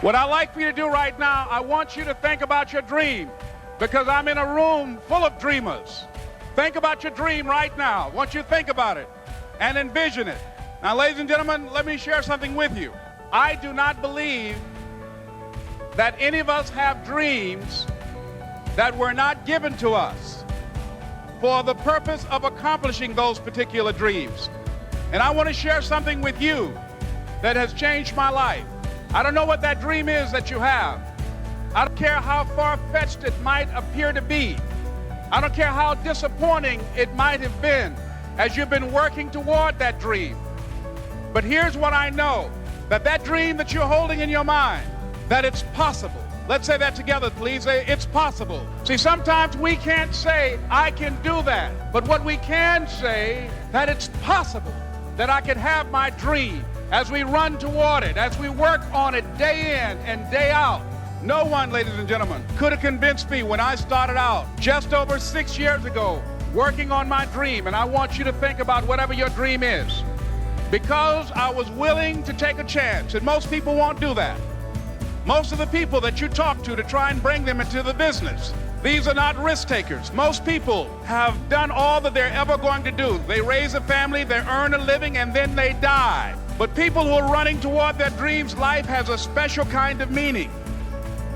What I'd like for you to do right now, I want you to think about your dream, because I'm in a room full of dreamers. Think about your dream right now. I want you to think about it and envision it. Now, ladies and gentlemen, let me share something with you. I do not believe that any of us have dreams that were not given to us for the purpose of accomplishing those particular dreams. And I want to share something with you that has changed my life. I don't know what that dream is that you have. I don't care how far-fetched it might appear to be. I don't care how disappointing it might have been as you've been working toward that dream. But here's what I know, that dream that you're holding in your mind, that it's possible. Let's say that together, please. Say, it's possible. See, sometimes we can't say, I can do that. But what we can say, that it's possible, that I can have my dream as we run toward it, as we work on it day in and day out. No one, ladies and gentlemen, could have convinced me when I started out just over 6 years ago working on my dream. And I want you to think about whatever your dream is, because I was willing to take a chance. And most people won't do that. Most of the people that you talk to try and bring them into the business, these are not risk takers. Most people have done all that they're ever going to do. They raise a family, they earn a living, and then they die. But people who are running toward their dreams, life has a special kind of meaning.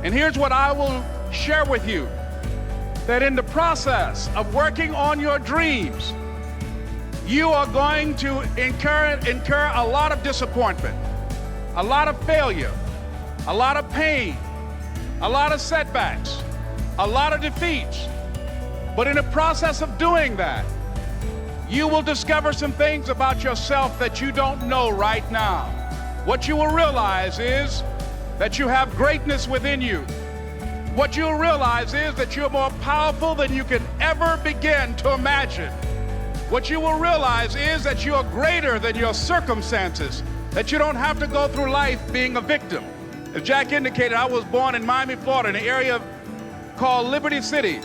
And here's what I will share with you, that in the process of working on your dreams, you are going to incur a lot of disappointment, a lot of failure, a lot of pain, a lot of setbacks, a lot of defeats. But in the process of doing that, you will discover some things about yourself that you don't know right now. What you will realize is that you have greatness within you. What you'll realize is that you're more powerful than you can ever begin to imagine. What you will realize is that you are greater than your circumstances, that you don't have to go through life being a victim. As Jack indicated, I was born in Miami, Florida, in an area called Liberty City,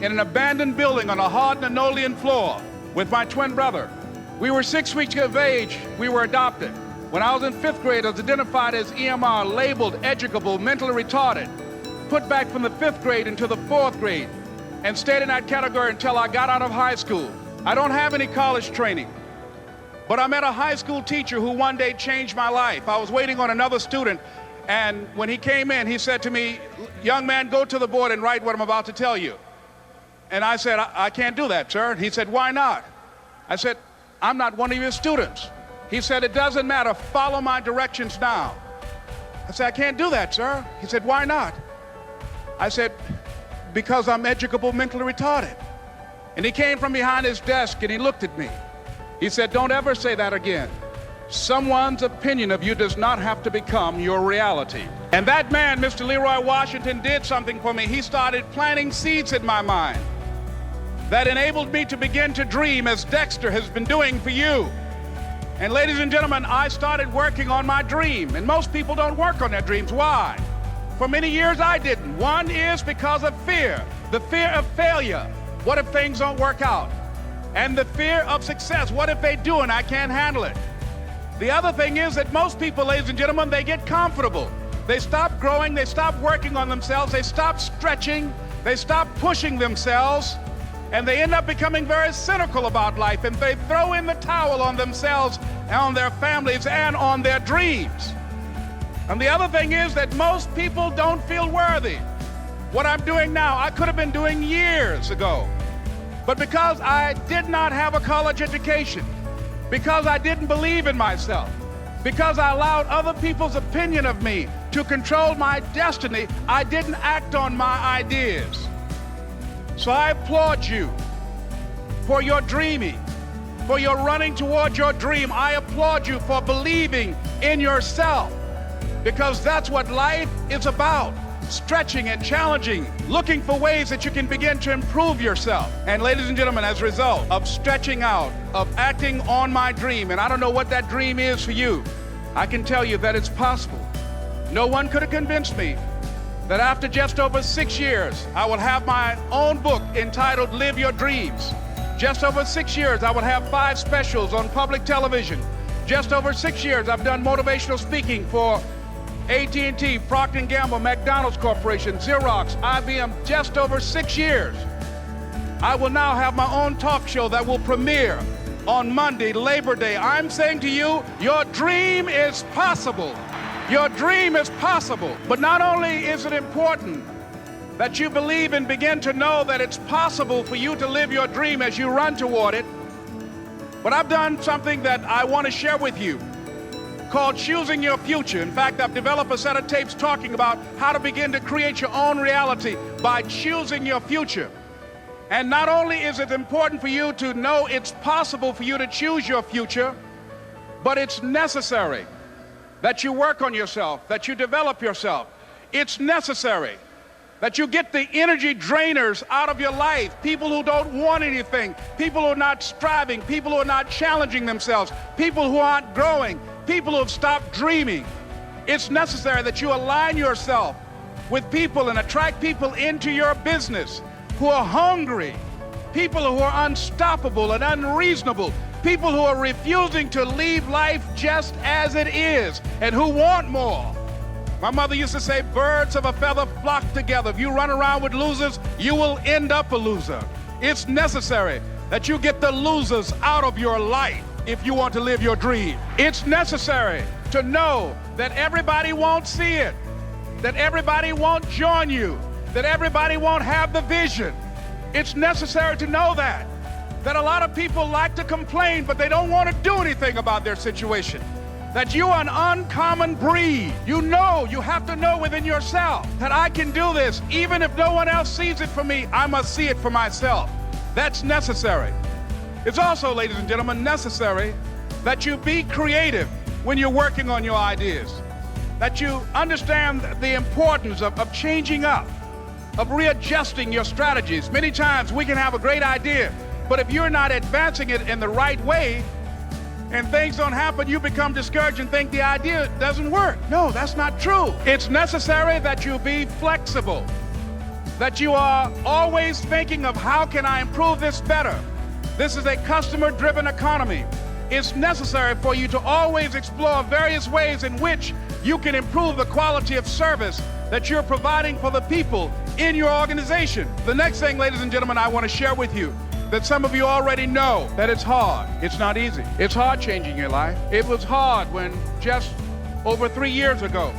in an abandoned building on a hard linoleum floor with my twin brother. We were 6 weeks of age. We were adopted. When I was in 5th grade, I was identified as EMR, labeled educable, mentally retarded, put back from the 5th grade into the 4th grade, and stayed in that category until I got out of high school. I don't have any college training, but I met a high school teacher who one day changed my life. I was waiting on another student, and when he came in, he said to me, young man, go to the board and write what I'm about to tell you. And I said, I can't do that, sir. He said, why not? I said, I'm not one of your students. He said, it doesn't matter, follow my directions now. I said, I can't do that, sir. He said, why not? I said, because I'm educable, mentally retarded. And he came from behind his desk and he looked at me. He said, don't ever say that again. Someone's opinion of you does not have to become your reality. And that man, Mr. Leroy Washington, did something for me. He started planting seeds in my mind that enabled me to begin to dream, as Dexter has been doing for you. And ladies and gentlemen, I started working on my dream. And most people don't work on their dreams. Why? For many years I didn't. One is because of fear. The fear of failure. What if things don't work out? And the fear of success. What if they do and I can't handle it? The other thing is that most people, ladies and gentlemen, they get comfortable. They stop growing, they stop working on themselves, they stop stretching, they stop pushing themselves, and they end up becoming very cynical about life, and they throw in the towel on themselves and on their families and on their dreams. And the other thing is that most people don't feel worthy. What I'm doing now, I could have been doing years ago. But because I did not have a college education, because I didn't believe in myself, because I allowed other people's opinion of me to control my destiny, I didn't act on my ideas. So I applaud you for your dreaming, for your running toward your dream. I applaud you for believing in yourself, because that's what life is about. Stretching and challenging, looking for ways that you can begin to improve yourself. And ladies and gentlemen, as a result of stretching out, of acting on my dream, and I don't know what that dream is for you, I can tell you that it's possible. No one could have convinced me that after just over 6 years, I will have my own book entitled Live Your Dreams. Just over 6 years, I will have 5 specials on public television. Just over 6 years, I've done motivational speaking for AT&T, Procter & Gamble, McDonald's Corporation, Xerox, IBM, just over 6 years. I will now have my own talk show that will premiere on Monday, Labor Day. I'm saying to you, your dream is possible. Your dream is possible. But not only is it important that you believe and begin to know that it's possible for you to live your dream as you run toward it, but I've done something that I want to share with you called Choosing Your Future. In fact, I've developed a set of tapes talking about how to begin to create your own reality by choosing your future. And not only is it important for you to know it's possible for you to choose your future, but it's necessary that you work on yourself, that you develop yourself. It's necessary that you get the energy drainers out of your life, people who don't want anything, people who are not striving, people who are not challenging themselves, people who aren't growing, people who have stopped dreaming. It's necessary that you align yourself with people and attract people into your business who are hungry, people who are unstoppable and unreasonable, people who are refusing to leave life just as it is and who want more. My mother used to say, birds of a feather flock together. If you run around with losers, you will end up a loser. It's necessary that you get the losers out of your life if you want to live your dream. It's necessary to know that everybody won't see it, that everybody won't join you, that everybody won't have the vision. It's necessary to know that a lot of people like to complain, but they don't want to do anything about their situation. That you are an uncommon breed. You know, you have to know within yourself that I can do this. Even if no one else sees it for me, I must see it for myself. That's necessary. It's also, ladies and gentlemen, necessary that you be creative when you're working on your ideas, that you understand the importance of changing up, of readjusting your strategies. Many times we can have a great idea, but if you're not advancing it in the right way and things don't happen, you become discouraged and think the idea doesn't work. No, that's not true. It's necessary that you be flexible, that you are always thinking of how can I improve this better. This is a customer-driven economy. It's necessary for you to always explore various ways in which you can improve the quality of service that you're providing for the people in your organization. The next thing, ladies and gentlemen, I want to share with you that some of you already know that it's hard. It's not easy. It's hard changing your life. It was hard when just over 3 years ago,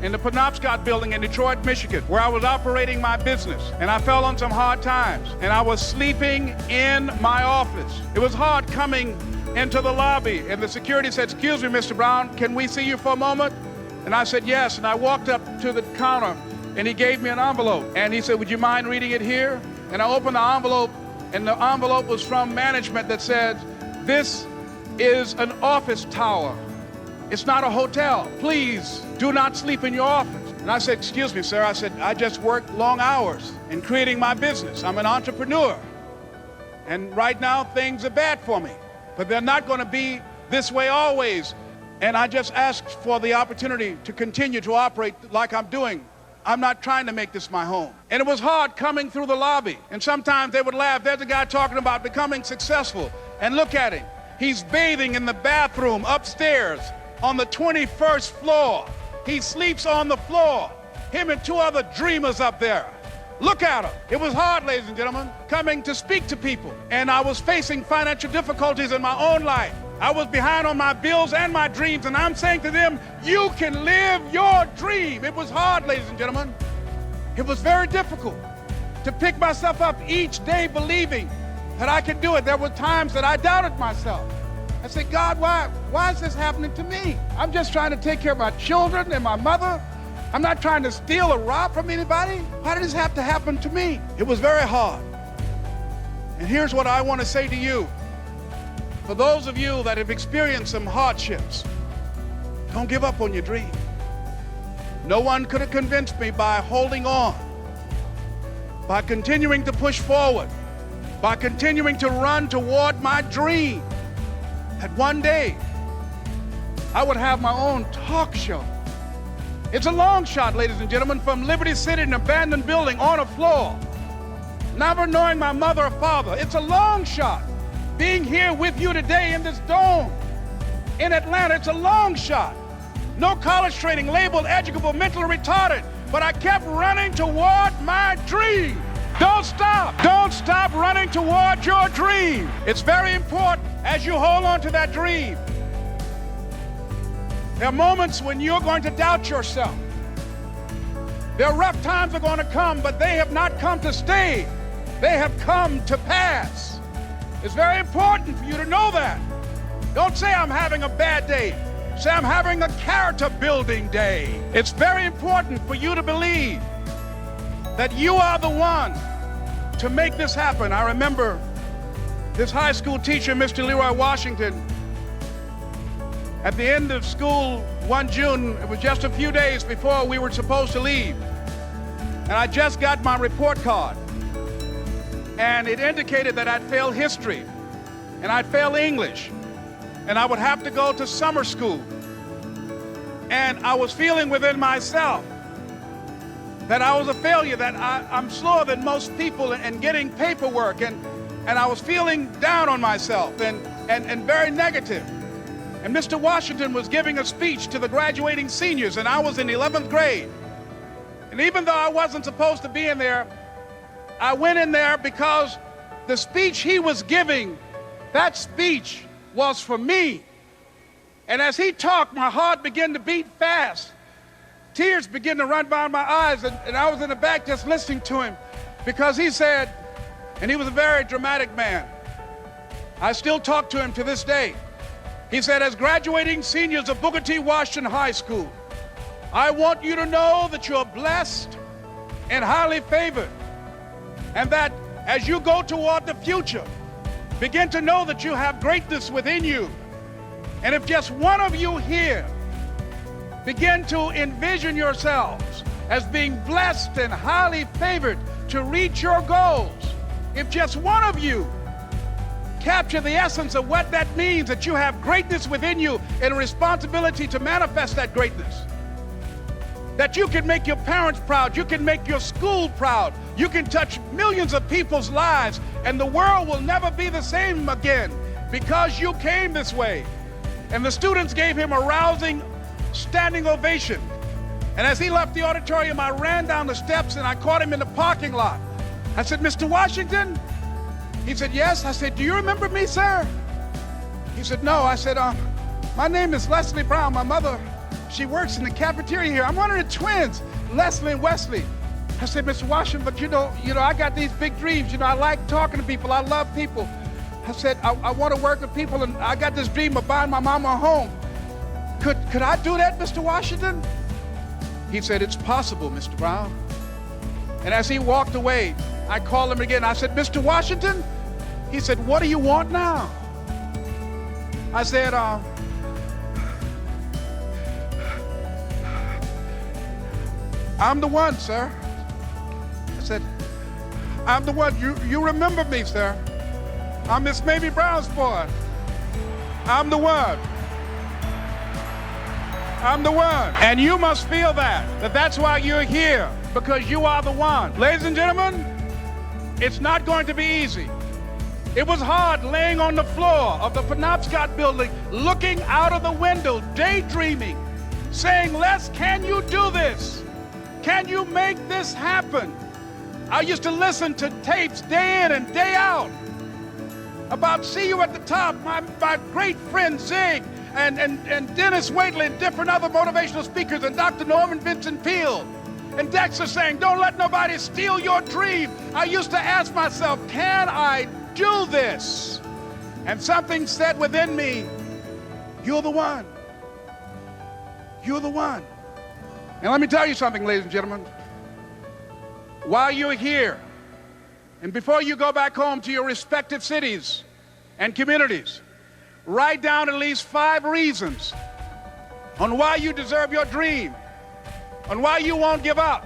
in the Penobscot building in Detroit, Michigan, where I was operating my business, and I fell on some hard times, and I was sleeping in my office. It was hard coming into the lobby, and the security said, "Excuse me, Mr. Brown, can we see you for a moment?" And I said, "Yes," and I walked up to the counter, and he gave me an envelope, and he said, "Would you mind reading it here?" And I opened the envelope, and the envelope was from management that said, "This is an office tower. It's not a hotel. Please do not sleep in your office." And I said, "Excuse me, sir." I said, "I just work long hours in creating my business. I'm an entrepreneur. And right now, things are bad for me. But they're not going to be this way always. And I just asked for the opportunity to continue to operate like I'm doing. I'm not trying to make this my home." And it was hard coming through the lobby. And sometimes they would laugh. There's a guy talking about becoming successful. And look at him. He's bathing in the bathroom upstairs on the 21st floor. He sleeps on the floor. Him and 2 other dreamers up there. Look at him. It was hard, ladies and gentlemen, coming to speak to people. And I was facing financial difficulties in my own life. I was behind on my bills and my dreams, and I'm saying to them, you can live your dream. It was hard, ladies and gentlemen. It was very difficult to pick myself up each day believing that I could do it. There were times that I doubted myself. I said, "God, why is this happening to me? I'm just trying to take care of my children and my mother. I'm not trying to steal or rob from anybody. Why did this have to happen to me?" It was very hard. And here's what I want to say to you. For those of you that have experienced some hardships, don't give up on your dream. No one could have convinced me by holding on, by continuing to push forward, by continuing to run toward my dream, that one day I would have my own talk show. It's a long shot, ladies and gentlemen, from Liberty City, an abandoned building on a floor, never knowing my mother or father. It's a long shot. Being here with you today in this dome in Atlanta, it's a long shot. no college training, labeled educable, mentally retarded, but I kept running toward my dream. Don't stop. Don't stop running toward your dream. It's very important as you hold on to that dream. There are moments when you're going to doubt yourself. There are rough times are going to come, but they have not come to stay. They have come to pass. It's very important for you to know that. Don't say I'm having a bad day. Say I'm having a character building day. It's very important for you to believe that you are the one to make this happen. I remember this high school teacher, Mr. Leroy Washington, at the end of school one June, it was just a few days before we were supposed to leave. And I just got my report card. And it indicated that I'd failed history and I'd failed English. And I would have to go to summer school. And I was feeling within myself that I was a failure, that I'm slower than most people in getting paperwork. And I was feeling down on myself and very negative. And Mr. Washington was giving a speech to the graduating seniors, and I was in 11th grade. And even though I wasn't supposed to be in there, I went in there because the speech he was giving, that speech was for me. And as he talked, my heart began to beat fast. Tears began to run down my eyes, and I was in the back just listening to him because he said, and he was a very dramatic man. I still talk to him to this day. He said, as graduating seniors of Booker T. Washington High School, I want you to know that you're blessed and highly favored, and that as you go toward the future, begin to know that you have greatness within you. And if just one of you here begin to envision yourselves as being blessed and highly favored to reach your goals, if just one of you capture the essence of what that means, that you have greatness within you and a responsibility to manifest that greatness, that you can make your parents proud, you can make your school proud, you can touch millions of people's lives, and the world will never be the same again because you came this way. And the students gave him a rousing standing ovation. And as he left the auditorium, I ran down the steps and I caught him in the parking lot. I said, Mr. Washington? He said, yes. I said, do you remember me, sir? He said, no. I said, my name is Leslie Brown. My mother, she works in the cafeteria here. I'm one of the twins, Leslie and Wesley. I said, Mr. Washington, but you know, I got these big dreams. I like talking to people. I love people. I said, I want to work with people, and I got this dream of buying my mama a home. Could I do that, Mr. Washington? He said, it's possible, Mr. Brown. And as he walked away, I called him again. I said, Mr. Washington? He said, what do you want now? I said, I'm the one, sir. I said, I'm the one. You remember me, sir. I'm Miss Mamie Brown's boy. I'm the one. I'm the one. And you must feel that that's why you're here, because you are the one. Ladies and gentlemen, it's not going to be easy. It was hard laying on the floor of the Penobscot building, looking out of the window, daydreaming, saying, Les, can you do this? Can you make this happen? I used to listen to tapes day in and day out about See You at the Top, my great friend Zig, and Dennis Waitley and different other motivational speakers, and Dr. Norman Vincent Peale, and Dexter saying, don't let nobody steal your dream. I used to ask myself, can I do this? And something said within me, you're the one. You're the one. And let me tell you something, ladies and gentlemen. While you're here, and before you go back home to your respective cities and communities, write down at least 5 reasons on why you deserve your dream, on why you won't give up,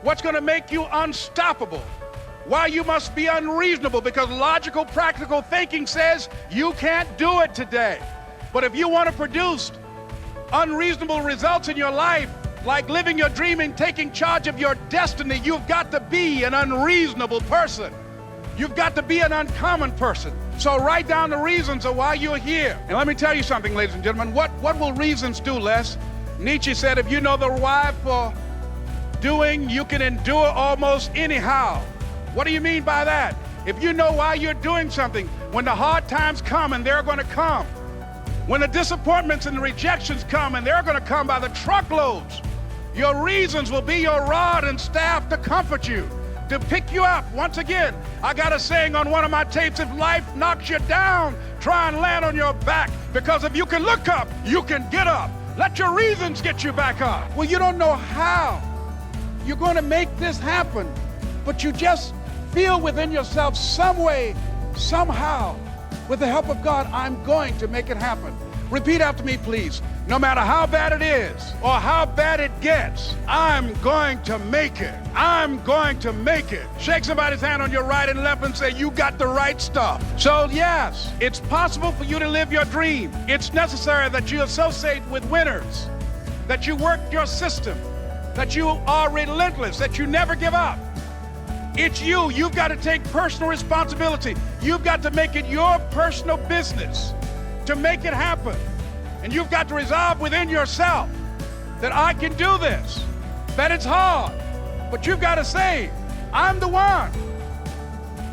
what's going to make you unstoppable, why you must be unreasonable, because logical, practical thinking says you can't do it today. But if you want to produce unreasonable results in your life, like living your dream and taking charge of your destiny, you've got to be an unreasonable person. You've got to be an uncommon person. So write down the reasons of why you're here. And let me tell you something, ladies and gentlemen. What will reasons do, Les? Nietzsche said, if you know the why for doing, you can endure almost anyhow. What do you mean by that? If you know why you're doing something, when the hard times come, and they're going to come, when the disappointments and the rejections come, and they're going to come by the truckloads, your reasons will be your rod and staff to comfort you, to pick you up. Once again, I got a saying on one of my tapes: if life knocks you down, try and land on your back, because if you can look up, you can get up. Let your reasons get you back up. Well, you don't know how you're going to make this happen, but you just feel within yourself some way, somehow, with the help of God, I'm going to make it happen. Repeat after me, please. No matter how bad it is or how bad it gets, I'm going to make it. I'm going to make it. Shake somebody's hand on your right and left and say, you got the right stuff. So yes, it's possible for you to live your dream. It's necessary that you associate with winners, that you work your system, that you are relentless, that you never give up. It's you. You've got to take personal responsibility. You've got to make it your personal business to make it happen. And you've got to resolve within yourself that I can do this, that it's hard, but you've got to say, I'm the one.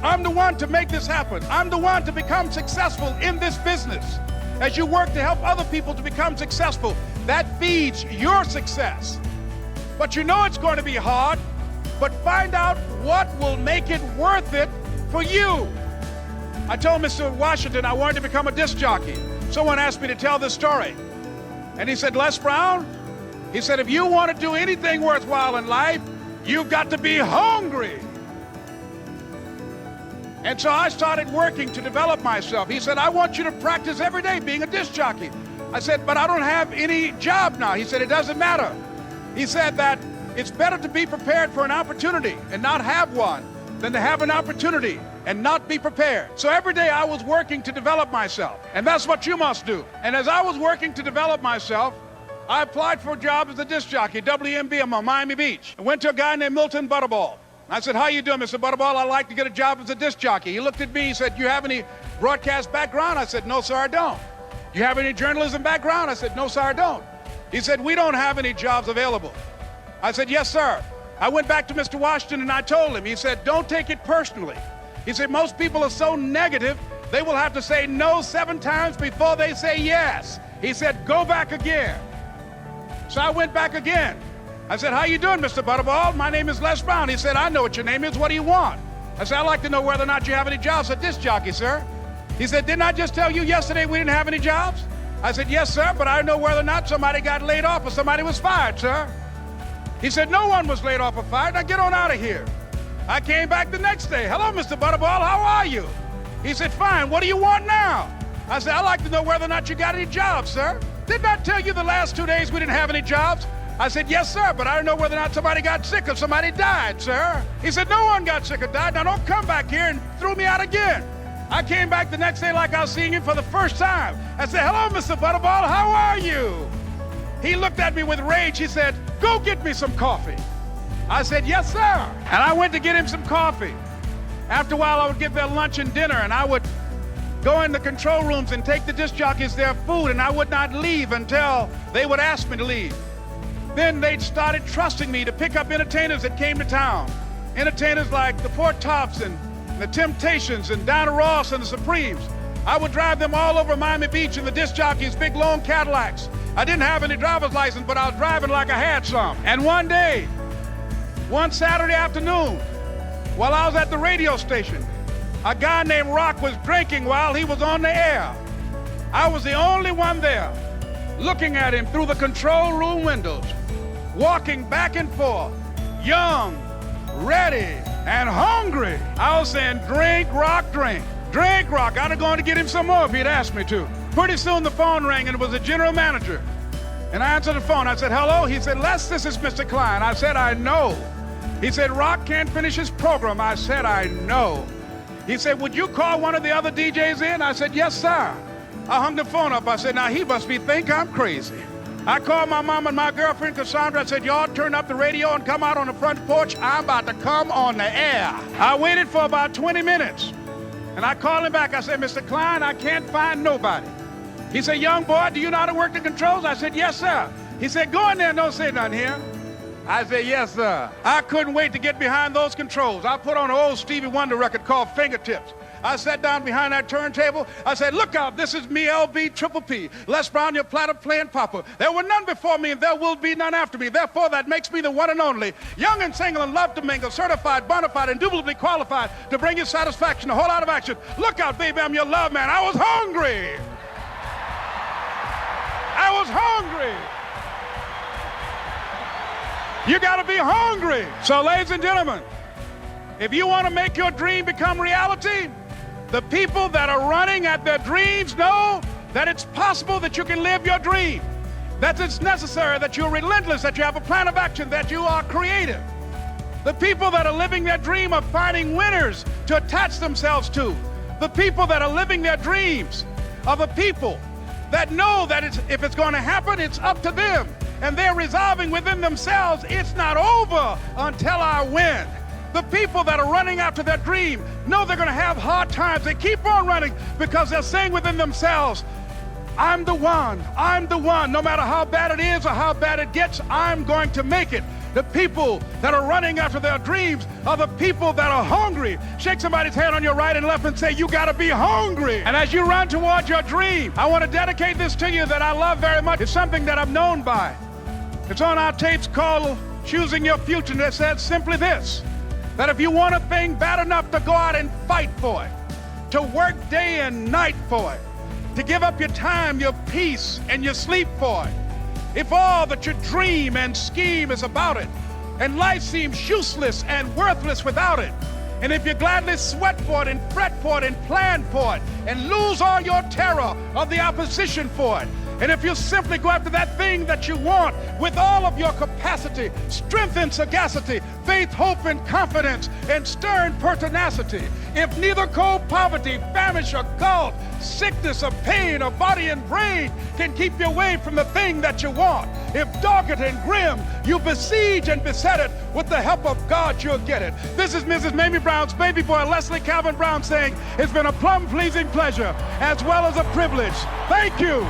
I'm the one to make this happen. I'm the one to become successful in this business. As you work to help other people to become successful, that feeds your success. But you know it's going to be hard, but find out what will make it worth it for you. I told Mr. Washington I wanted to become a disc jockey. Someone asked me to tell this story. And he said, Les Brown, he said, if you want to do anything worthwhile in life, you've got to be hungry. And so I started working to develop myself. He said, I want you to practice every day being a disc jockey. I said, but I don't have any job now. He said, it doesn't matter. He said that it's better to be prepared for an opportunity and not have one than to have an opportunity and not be prepared. So every day I was working to develop myself, and that's what you must do. And as I was working to develop myself, I applied for a job as a disc jockey, WMBM on Miami Beach. I went to a guy named Milton Butterball. I said, how you doing, Mr. Butterball? I'd like to get a job as a disc jockey. He looked at me, he said, you have any broadcast background? I said, no, sir, I don't. You have any journalism background? I said, no, sir, I don't. He said, we don't have any jobs available. I said, yes, sir. I went back to Mr. Washington and I told him. He said, don't take it personally. He said, most people are so negative, they will have to say no 7 times before they say yes. He said, go back again. So I went back again. I said, how you doing, Mr. Butterball? My name is Les Brown. He said, I know what your name is. What do you want? I said, I'd like to know whether or not you have any jobs as a disc jockey, sir. He said, didn't I just tell you yesterday we didn't have any jobs? I said, yes, sir, but I know whether or not somebody got laid off or somebody was fired, sir. He said, no one was laid off or fired. Now get on out of here. I came back the next day. Hello, Mr. Butterball, how are you? He said, fine, what do you want now? I said, I'd like to know whether or not you got any jobs, sir. Didn't I tell you the last 2 days we didn't have any jobs? I said, yes, sir, but I don't know whether or not somebody got sick or somebody died, sir. He said, no one got sick or died. Now don't come back here and throw me out again. I came back the next day like I was seeing him for the first time. I said, hello, Mr. Butterball, how are you? He looked at me with rage. He said, go get me some coffee. I said, yes, sir. And I went to get him some coffee. After a while, I would get their lunch and dinner, and I would go in the control rooms and take the disc jockeys their food, and I would not leave until they would ask me to leave. Then they started trusting me to pick up entertainers that came to town. Entertainers like the Four Tops and the Temptations and Donna Ross and the Supremes. I would drive them all over Miami Beach in the disc jockeys' big long Cadillacs. I didn't have any driver's license, but I was driving like I had some. And one day, one Saturday afternoon, while I was at the radio station, a guy named Rock was drinking while he was on the air. I was the only one there, looking at him through the control room windows, walking back and forth, young, ready, and hungry. I was saying, drink, Rock, drink. Drink, Rock. I'd have gone to get him some more if he'd asked me to. Pretty soon the phone rang, and it was the general manager. And I answered the phone. I said, hello? He said, Les, this is Mr. Klein. I said, I know. He said, Rock can't finish his program. I said, I know. He said, would you call one of the other DJs in? I said, yes, sir. I hung the phone up. I said, now he must think I'm crazy. I called my mom and my girlfriend, Cassandra. I said, y'all turn up the radio and come out on the front porch. I'm about to come on the air. I waited for about 20 minutes. And I called him back. I said, Mr. Klein, I can't find nobody. He said, young boy, do you know how to work the controls? I said, yes, sir. He said, go in there and don't say nothing here. I said, yes, sir. I couldn't wait to get behind those controls. I put on an old Stevie Wonder record called Fingertips. I sat down behind that turntable. I said, look out, this is me, LB Triple P, Les Brown, your platter playing papa. There were none before me and there will be none after me. Therefore, that makes me the one and only, young and single and love to mingle, certified, bona fide, indubitably qualified to bring you satisfaction, a whole lot of action. Look out, baby, I'm your love man. I was hungry. I was hungry. You got to be hungry. So, ladies and gentlemen, if you want to make your dream become reality, the people that are running at their dreams know that it's possible that you can live your dream, that it's necessary, that you're relentless, that you have a plan of action, that you are creative. The people that are living their dream are finding winners to attach themselves to. The people that are living their dreams are the people that know that if it's going to happen, it's up to them. And they're resolving within themselves, it's not over until I win. The people that are running after their dream know they're going to have hard times. They keep on running because they're saying within themselves, I'm the one, no matter how bad it is or how bad it gets, I'm going to make it. The people that are running after their dreams are the people that are hungry. Shake somebody's hand on your right and left and say, you got to be hungry. And as you run towards your dream, I want to dedicate this to you that I love very much. It's something that I'm known by. It's on our tapes called Choosing Your Future, and it says simply this, that if you want a thing bad enough to go out and fight for it, to work day and night for it, to give up your time, your peace, and your sleep for it, if all that you dream and scheme is about it, and life seems useless and worthless without it, and if you gladly sweat for it and fret for it and plan for it, and lose all your terror of the opposition for it, and if you simply go after that thing that you want with all of your capacity, strength and sagacity, faith, hope and confidence, and stern pertinacity, if neither cold poverty, famish or gulf, sickness or pain or body and brain can keep you away from the thing that you want, if dogged and grim, you besiege and beset it, with the help of God you'll get it. This is Mrs. Mamie Brown's baby boy, Leslie Calvin Brown, saying it's been a plumb pleasing pleasure as well as a privilege. Thank you.